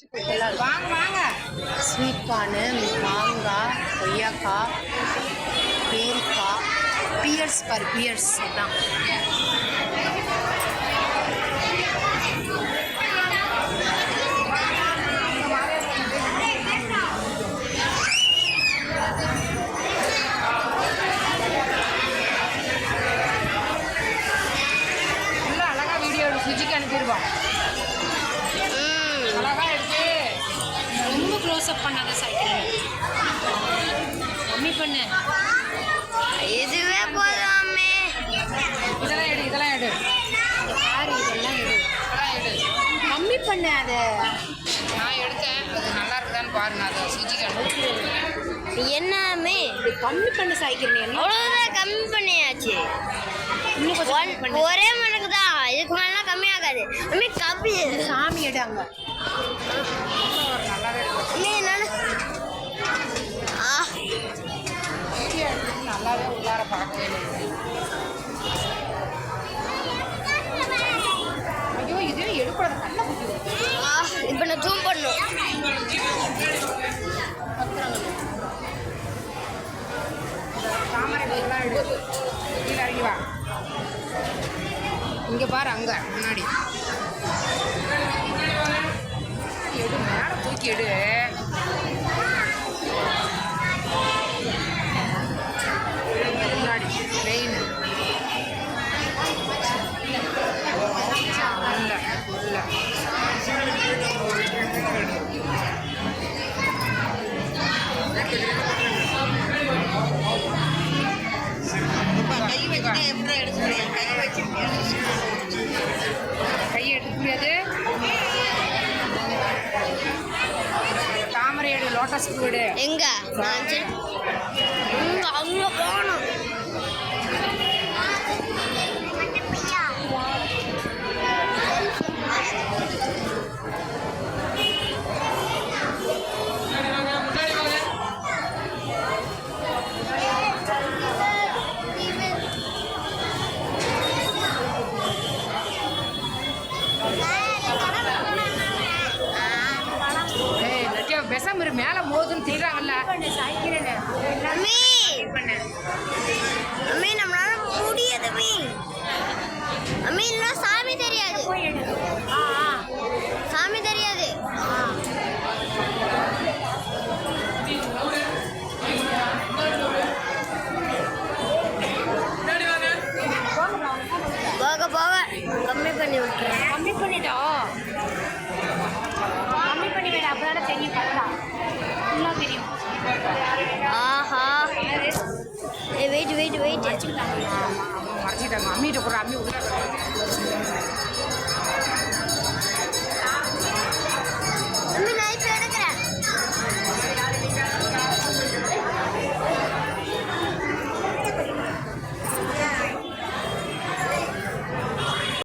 வாங்க வாங்க. ஸ்வீட் கார்னு, மாங்காய், கொய்யாக்காய், பேரிக்காய், பியர்ஸ் பாரு, பியர்ஸ் தான். அழகா வீடியோ சுஜிக்கு அனுப்பிடுவோம். அழகா எடுத்து ரொம்ப க்ளோஸ்அப் பண்ணாத சைக்கிள் கம்மி பண்ணு. இதுவே போதாமே. இதெல்லாம் எடு, இதெல்லாம் எடு, யாரு இதெல்லாம் எடு, இதெல்லாம் எடு. கம்மி பண்ணு. அதை நான் எடுத்தேன், அது நல்லா இருக்குதான்னு பாருங்க. அதை சுஜிக்கு அனுப்பி என்னமே கம்மி பண்ணு சைக்கிள். என்ன அவ்வளோதான் கம்மி பண்ணியாச்சு. இன்னும் கொஞ்சம் கம்மி பண்ணு. ஒரே மடக்கு தான், இதுக்கு மேலாம் கம்மியாகாது. அம்மி கம்மி சாமி எடு அங்க. நல்லாவே இருக்கும். அம்மி நான் வீடியோ எடுத்து நல்லாவே உள்ளார பார்க்கவே இல்லை. ஐயோ இதே எடுக்கூடாது, கண்ணை குத்தி. இப்போ நான் ஜூம் பண்ணும். தாமரை இதெல்லாம் எடு. கீழே இறங்கி வா. இங்கே பாரு, அங்கே முன்னாடி எடு, மேலே தூக்கி எடு. முன்னாடி மெயின் இல்லை கையை எடுக்க முடியாது. தாமரை எடு, லோட்டஸ் பூ எடு. எங்க அங்க போகணும். விஷம் மேலே மோதுன்னு தெரியுறாங்கல்ல. அம்மி அம்மி நம்மளால முடியாது. அம்மி அம்மி இல்லை, சாமி தெரியாது. சாமி தெரியாது. போக போக கம்மி பண்ணி விட்டுறேன். கம்மி பண்ணிட்டோம். கம்மி பண்ணி விட, அப்பதானே தெரியும். கரெக்டா ஃபுல்லாக தெரியும். ஆஹா, வெயிட் வெயிட் வெயிட். மறைச்சிட்டாங்க. அம்மிகிட்ட கூட அம்மி உள்ள